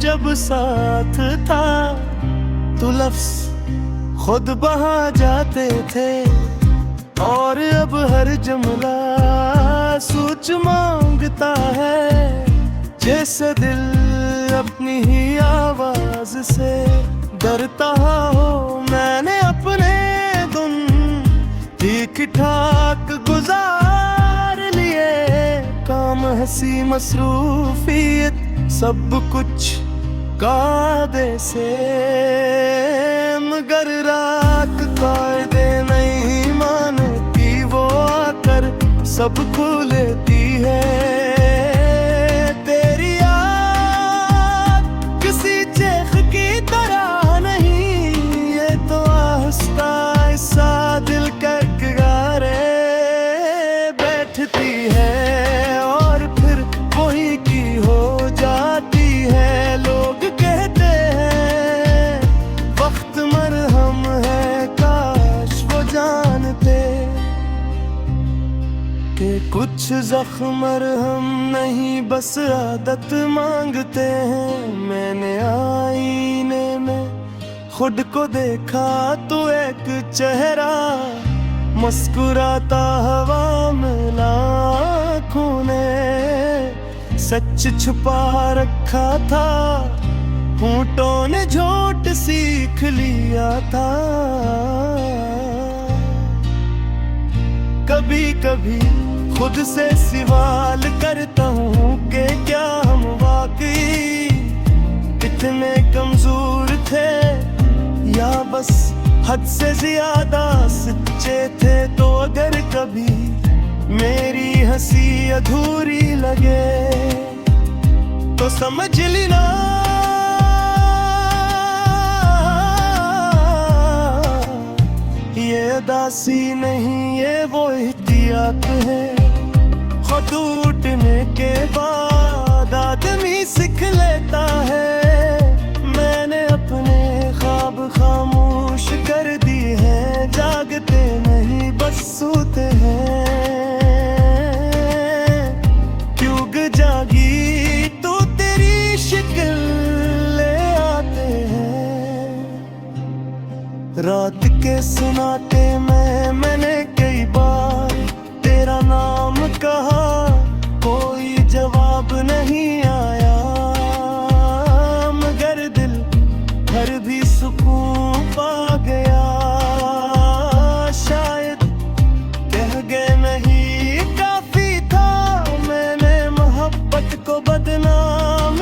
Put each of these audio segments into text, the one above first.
जब साथ था, तू लफ्ज़ खुद बहा जाते थे। और अब हर जुमला सोच मांगता है, जैसे दिल अपनी ही आवाज से डरता हो। मैंने अपने दिन ठीक ठाक गुजार लिए, काम हंसी मसरूफियत सब कुछ कायदे से। मगर रात कायदे नहीं मानती, वो आकर सब खो लेती है। तेरी याद किसी चेख की तरह नहीं, ये तो आहिस्ता सा दिल का किनारे बैठती है और फिर वही की हो जाती है। लोग कहते हैं वक्त मरहम है, काश वो जानते कि कुछ जख्म मरहम नहीं बस आदत मांगते हैं। मैंने आईने में खुद को देखा, तो एक चेहरा मुस्कुराता हवा में, लाखों ने सच छुपा रखा था, होंठों ने झूठ सीख लिया था। कभी कभी खुद से सवाल करता हूँ कि क्या हम वाकई इतने कमजोर थे, या बस हद से ज्यादा सच्चे थे। तो अगर कभी मेरी हंसी अधूरी लगे, तो समझ लेना ये उदासी नहीं, ये वो एहतियात है। खुद टूटने के बाद आदमी सीख लेता है। मैंने अपने ख्वाब खामोश कर दिए हैं, जागते नहीं बस सोते हैं। क्यों जागी तो तेरी शिकल ले आते हैं। रात के सुनाते में मैंने कई बार तेरा नाम कहा, कोई जवाब नहीं आया। मगर दिल भर भी सुकून पा गया। शायद कह गए नहीं काफी था, मैंने मोहब्बत को बदनाम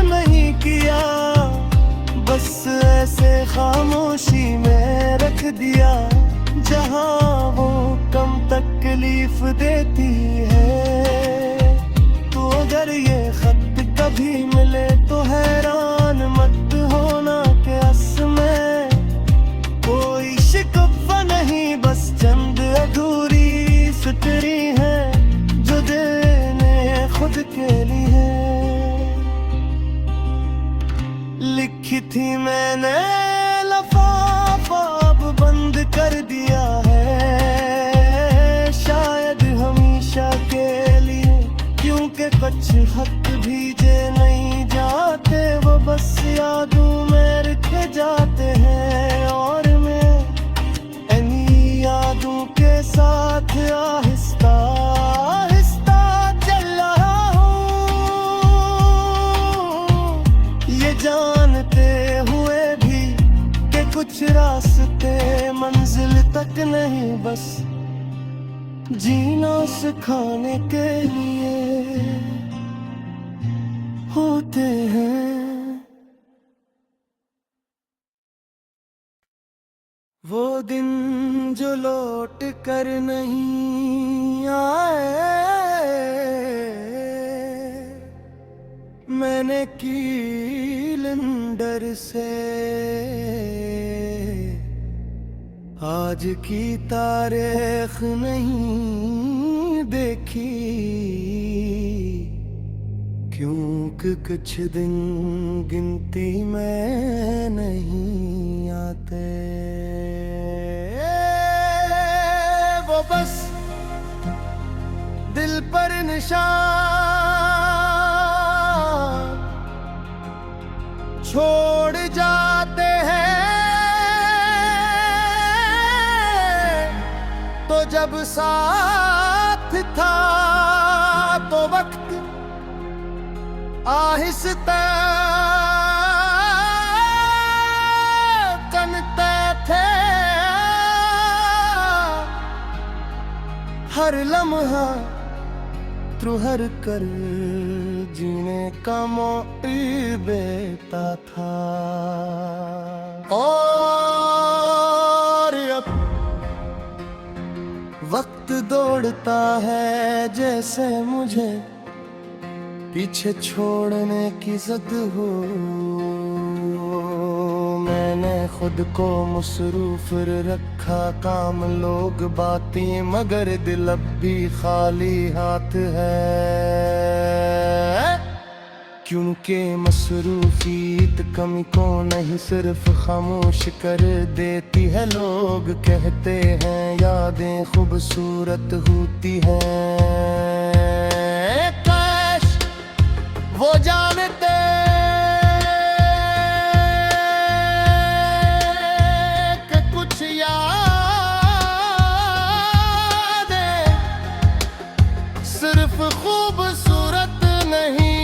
नहीं किया। बस ऐसे खामोशी में रख दिया, जहाँ वो कम तकलीफ देती है। तो अगर ये खत कभी मिले तो हैरान मत होना कि में कोई शिकवा नहीं, बस चंद अधूरी फिक्री है जो देने खुद के लिए लिखी थी मैंने। लफाफा अब बंद कर दिया है, शायद हमेशा के लिए। क्योंकि कुछ खत भीजे नहीं जाते, वो बस यादों में रखे जाते हैं। और मैं इन्हीं यादों के साथ आहिस्ता आहिस्ता चल रहा हूँ, ये जानते हुए भी कि कुछ रास्ते मंजिल तक नहीं, बस जीना सिखाने के लिए होते हैं। वो दिन जो लौट कर नहीं आए, मैंने कीलंडर से आज की तारीख नहीं देखी। क्योंकि कुछ दिन गिनती में नहीं आते, वो बस दिल पर निशान छोड़ जाते हैं, तो जब साथ था तो वक्त आहिस्ता चलते थे, हर लम्हा त्रुहर कर जीने का मौका देता था। और अब वक्त दौड़ता है जैसे मुझे पीछे छोड़ने की जिद हो। मैंने खुद को मसरूफ रखा, काम लोग बातें, मगर दिल अब भी खाली हाथ है। क्योंकि मसरूफियत कमी को नहीं सिर्फ खामोश कर देती है। लोग कहते हैं यादें खूबसूरत होती हैं, काश वो जानते कि कुछ यादें सिर्फ खूबसूरत नहीं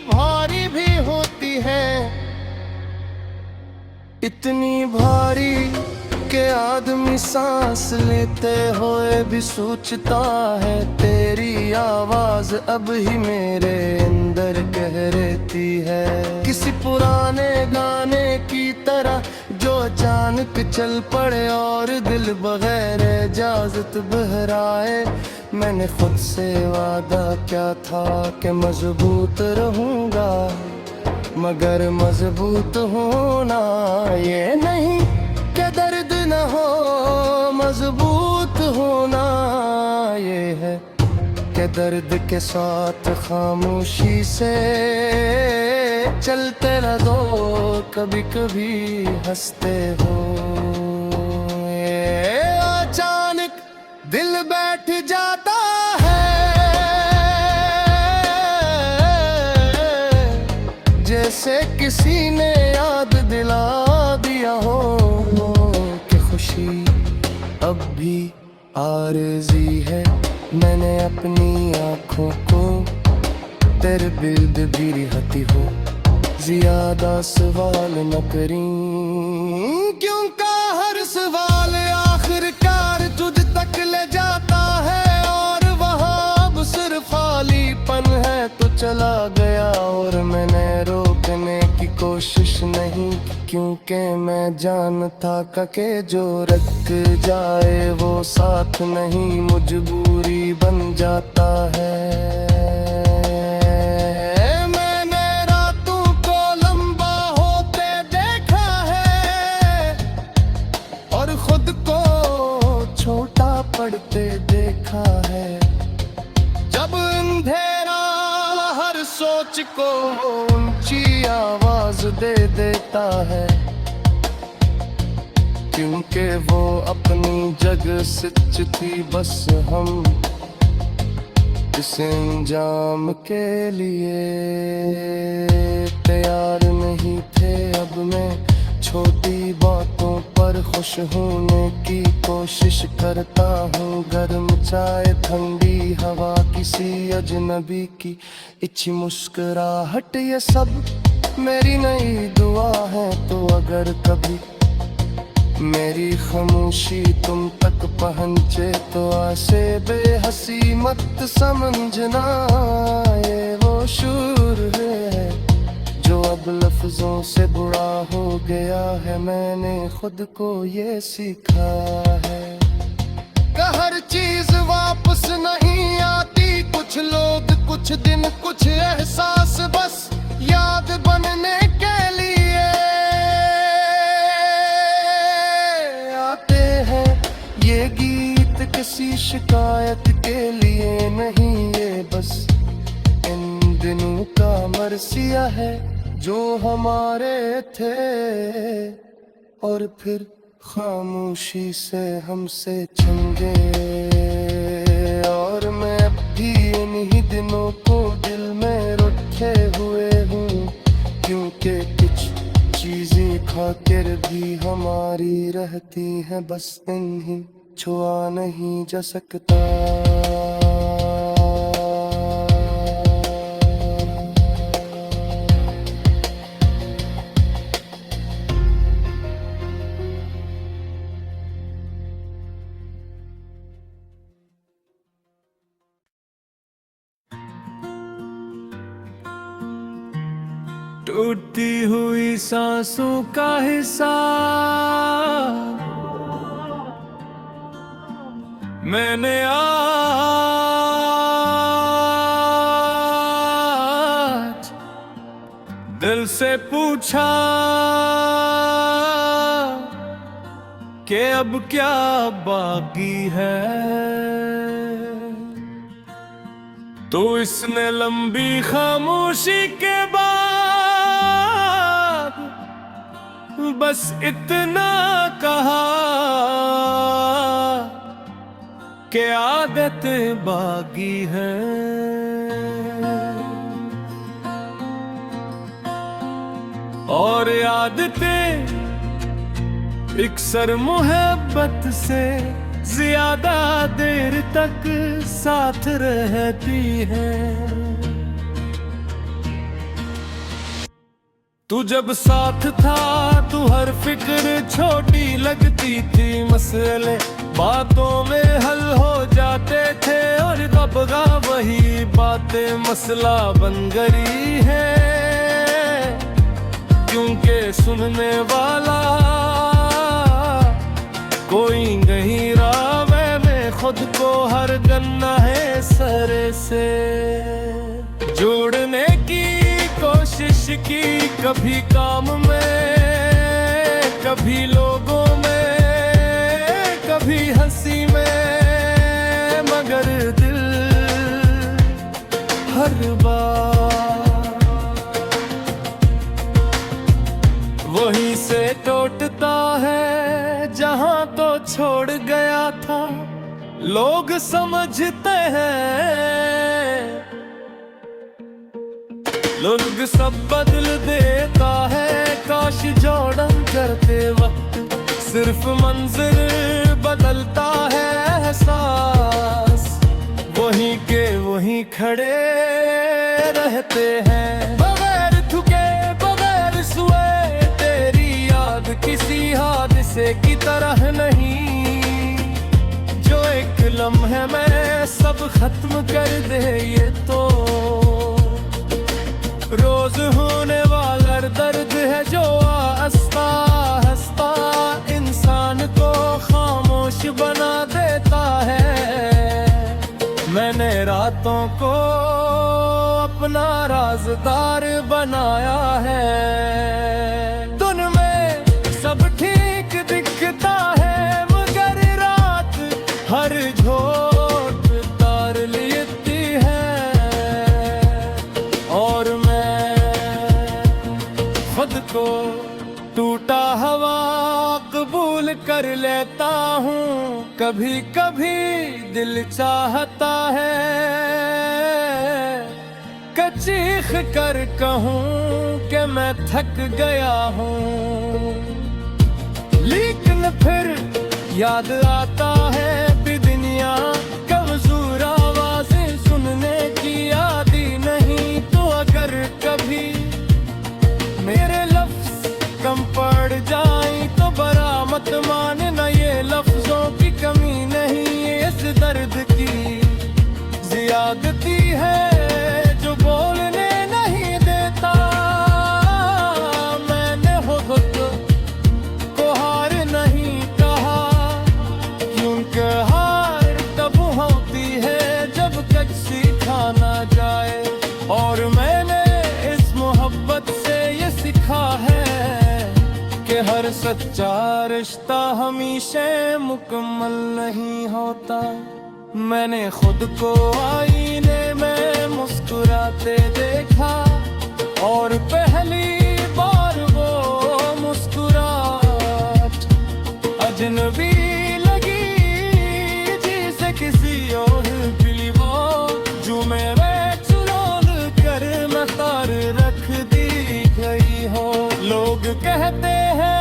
भारी भी होती है। इतनी भारी के आदमी सांस लेते हुए भी सोचता है तेरी आवाज अब ही मेरे अंदर कह रहती है। किसी पुराने गाने की तरह जो अचानक चल पड़े और दिल बगैर इजाजत बहराए। मैंने खुद से वादा क्या था कि मजबूत रहूंगा, मगर मजबूत होना ये नहीं कि दर्द न हो, मजबूत होना ये है कि दर्द के साथ खामोशी से चलते रहो, कभी कभी हंसते हो। ये अचानक दिल बैठ जाता है जैसे किसी ने याद दिला दिया हो कि खुशी अब भी आरज़ी है। मैंने अपनी आँखों को तेरे बिर्द भी रिहती हो, ज़्यादा सवाल न करी क्योंकि हर सवाल आखिरकार तुझ तक ले जाता है। और वहाँ अब सिर्फ खालीपन है तो चला गया और मैंने रोकने की कोशिश नहीं, क्योंकि मैं जानता कि जो रख जाए वो साथ नहीं मजबूरी बन जाता है। मैंने रातों को लंबा होते देखा है और खुद को छोटा पड़ते देखा है। जब अंधेरा हर सोच को ऊंची आवाज दे देता है, क्योंकि वो अपनी जगह सच थी, बस हम इस अंजाम के लिए तैयार नहीं थे। अब मैं छोटी बातों पर खुश होने की कोशिश करता हूँ। गर्म चाय, ठंडी हवा, किसी अजनबी की इच्छी मुस्कुराहट, ये सब मेरी नई दुआ है। तो अगर कभी मेरी खामोशी तुम तक पहुँचे तो आसे बेहसी मत समझना, ये वो शूर है जो अब लफ्जों से बुरा हो गया है। मैंने खुद को ये सीखा है कि हर चीज वापस नहीं आती, कुछ लोग, कुछ दिन, कुछ एहसास बस याद बनने के लिए आते हैं। ये गीत किसी शिकायत के लिए नहीं, ये बस इन दिनों का मरसिया है जो हमारे थे और फिर खामोशी से हमसे छिन गए। और मैं भी इन्हीं दिनों को दिल में रखे हुए हूँ। खातिर भी हमारी रहती है, बस इन्हीं छुआ नहीं जा सकता। टूटती हुई सांसों का हिसाब मैंने आज दिल से पूछा कि अब क्या बाकी है। तो इसने लंबी खामोशी के बाद बस इतना कहा कि आदतें बाकी हैं और आदतें अक्सर मोहब्बत से ज्यादा देर तक साथ रहती हैं। तू जब साथ था तू हर फिक्र छोटी लगती थी, मसले बातों में हल हो जाते थे और गबगा वही बातें मसला बन गई है। क्योंकि सुनने वाला कोई नहीं रहा, मैंने खुद को हर गन्ना है सरे से जोड़ने की कोशिश की, कभी काम में कभी लोगों में कभी हंसी में, मगर दिल हर बार वहीं से टूटता है जहां तो छोड़ गया था। लोग समझते हैं लोग सब बदल देता है, काश जोड़न करते वक्त सिर्फ मंजिल बदलता है। एहसास वहीं के वहीं खड़े रहते हैं, बगैर थके बगैर सोए। तेरी याद किसी हादसे की तरह नहीं जो एक लम्हे में सब खत्म कर दे। ये तो रोज होने वाला दर्द है जो आस्ता हंसता इंसान को खामोश बना देता है। मैंने रातों को अपना राज़दार बनाया है। दिन में सब ठीक दिखता है मगर रात हर झोट तार लेती है। और खुद को टूटा हुआ कबूल कर लेता हूँ। कभी कभी दिल चाहता है कि चीख कर कहूँ कि मैं थक गया हूँ, लेकिन फिर याद आता है कि दुनिया कमजोर आवाज़ें सुनने की आदी नहीं। तो अगर कभी मेरे लफ्ज कम पड़ जाए तो बरा मत मानना, ये लफ्जों की कमी नहीं इस दर्द की ज़्यादती है जो बोलने नहीं देता। मैंने खुद को हार नहीं कहा, क्योंकि हार तब होती है जब तक सीखा ना जाए। और मैंने इस मोहब्बत से ये सीखा है कि हर सच्चा रिश्ता हमेशा मुकम्मल नहीं होता। मैंने खुद को आईने में मुस्कुराते देखा और पहली बार वो मुस्कुराहट अजनबी लगी, जैसे किसी और पीली वो जो मेरे चुरान कर मैं तार रख दी गई हो। लोग कहते हैं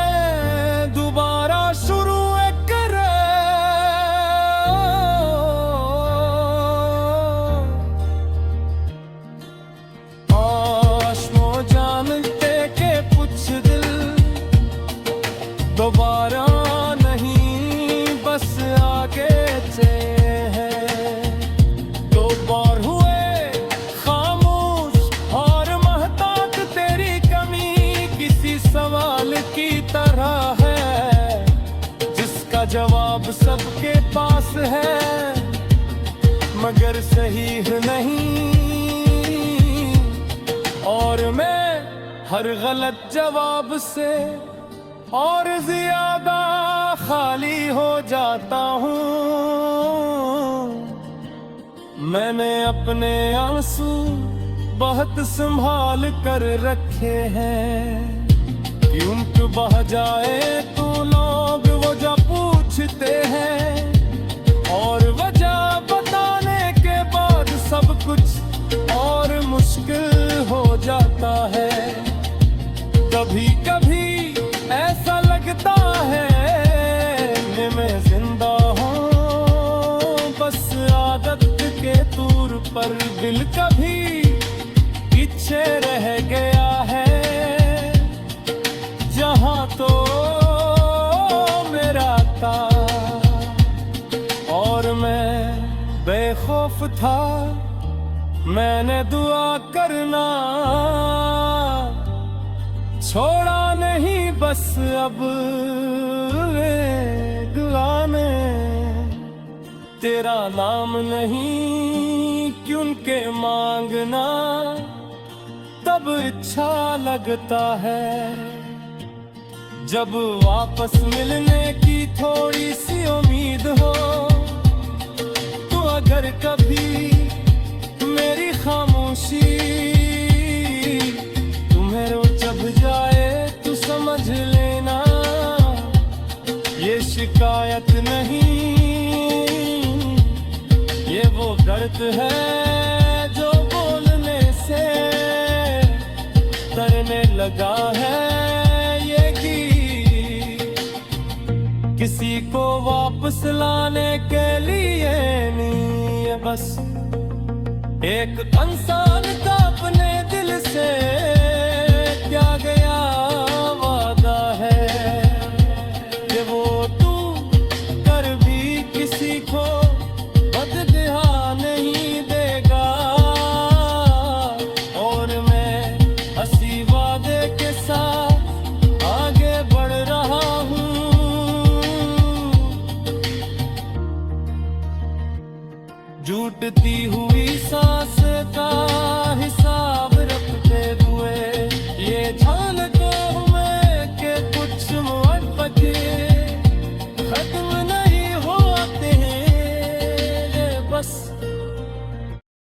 सबके पास है, मगर सही नहीं। और मैं हर गलत जवाब से और ज्यादा खाली हो जाता हूँ। मैंने अपने आंसू बहुत संभाल कर रखे हैं, क्यों बह जाए तो लोग वो जो पूछते हैं, और वजह बताने के बाद सब कुछ और मुश्किल हो जाता है। कभी कभी ऐसा लगता है कि मैं जिंदा हूँ बस आदत के तौर पर, दिल कभी पीछे रह गया है जहाँ तो मेरा था। और मैं बेखौफ था, मैंने दुआ करना छोड़ा नहीं, बस अब दुआ में तेरा नाम नहीं क्यों के मांगना, तब अच्छा लगता है जब वापस मिलने की थोड़ी सी उम्मीद हो। तो अगर कभी मेरी खामोशी तुम्हें रोचब जाए तो समझ लेना ये शिकायत नहीं, ये वो दर्द है जो बोलने से तरने लगा है। ये गीत किसी को वापस लाने के लिए नहीं है, बस एक इंसान का अपने दिल से क्या गया वादा है कि वो तू कर भी किसी को बददिहा नहीं देगा। और मैं हंसी वादे के साथ आगे बढ़ रहा हूँ, झूठती हूँ